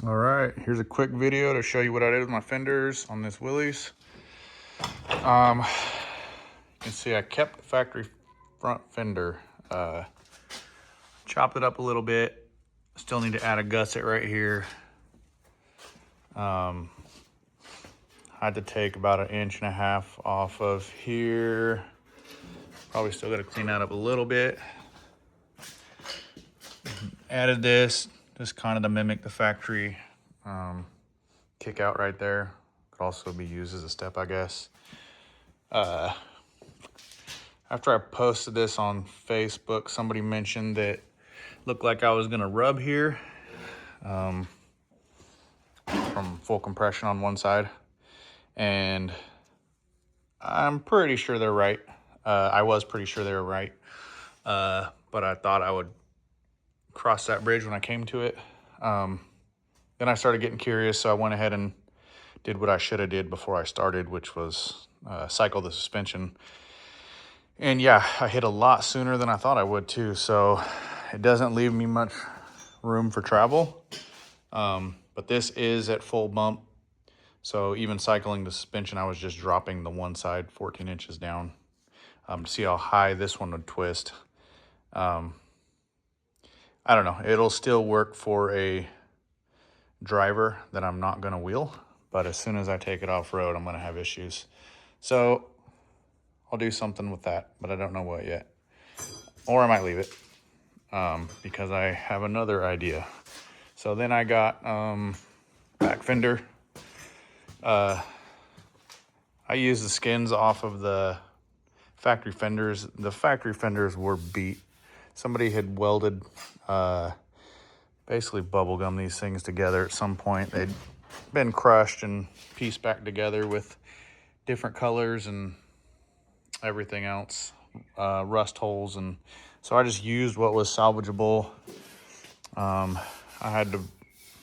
All right, here's a quick video to show you what I did with my fenders on this Willys. You can see I kept the factory front fender, chopped it up a little bit. Still need to add a gusset right here. I had to take about 1.5 inches off of here. Probably still got to clean that up a little bit. Added this just kind of to mimic the factory kick out right there. Could also be used as a step, I guess. After I posted this on Facebook, somebody mentioned that it looked like I was gonna rub here from full compression on one side, and I'm pretty sure they're right. I was pretty sure they were right, but I thought I would cross that bridge when I came to it. Then I started getting curious, so I went ahead and did what I should have did before I started, which was cycle the suspension. And yeah, I hit a lot sooner than I thought I would too, so it doesn't leave me much room for travel. But this is at full bump, so even cycling the suspension, I was just dropping the one side 14 inches down to see how high this one would twist. I don't know, it'll still work for a driver that I'm not gonna wheel, but as soon as I take it off-road, I'm gonna have issues. So I'll do something with that, but I don't know what yet. Or I might leave it because I have another idea. So then I got back fender. I used the skins off of the factory fenders. The factory fenders were beat. Somebody had welded, basically bubblegum these things together at some point. They'd been crushed and pieced back together with different colors and everything else, rust holes, and so I just used what was salvageable. I had to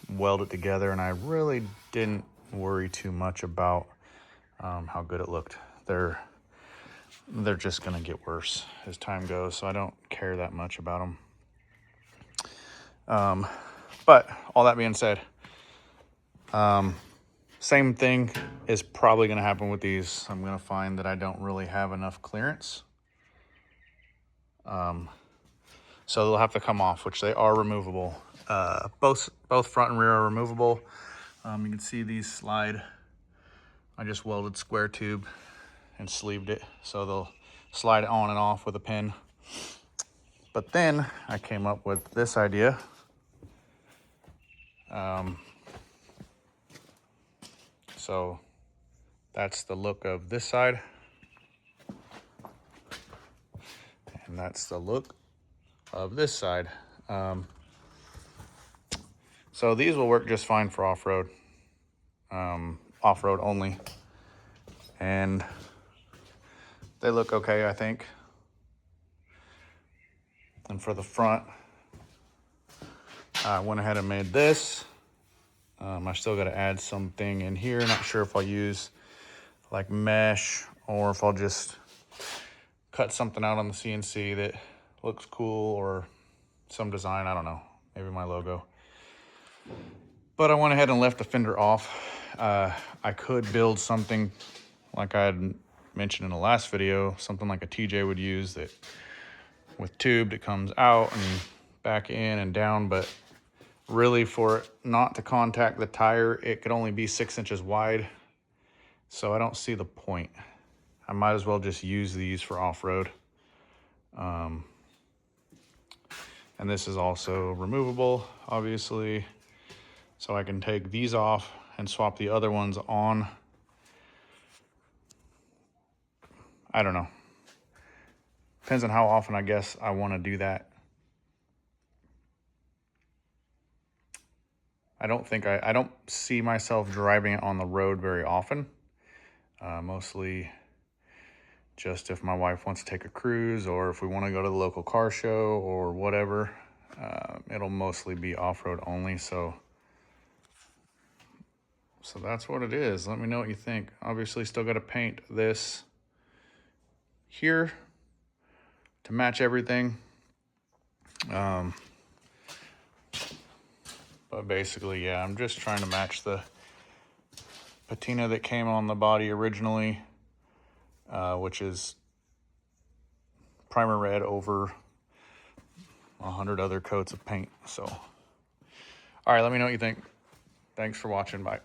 weld it together, and I really didn't worry too much about how good it looked. They're just gonna get worse as time goes, so I don't care that much about them. But all that being said, same thing is probably gonna happen with these. I'm gonna find that I don't really have enough clearance. So they'll have to come off, which they are removable. Both front and rear are removable. You can see these slide. I just welded square tube and sleeved it, so they'll slide on and off with a pin. But then I came up with this idea. So that's the look of this side, and that's the look of this side. So these will work just fine for off-road, off-road only, and they look okay, I think. And for the front, I went ahead and made this. I still got to add something in here. Not sure if I'll use like mesh or if I'll just cut something out on the CNC that looks cool, or some design, I don't know, maybe my logo. But I went ahead and left the fender off. I could build something like I had mentioned in the last video, something like a TJ would use, that with tube that comes out and back in and down, but really for it not to contact the tire, it could only be 6 inches wide. So I don't see the point. I might as well just use these for off-road. And this is also removable, obviously. So I can take these off and swap the other ones on. I don't know. Depends on how often I guess I want to do that. I don't see myself driving it on the road very often. Mostly just if my wife wants to take a cruise, or if we want to go to the local car show or whatever. It'll mostly be off-road only, so that's what it is. Let me know what you think. Obviously still got to paint this here to match everything. But basically, yeah, I'm just trying to match the patina that came on the body originally, which is primer red over 100 other coats of paint. So, all right, let me know what you think. Thanks for watching. Bye.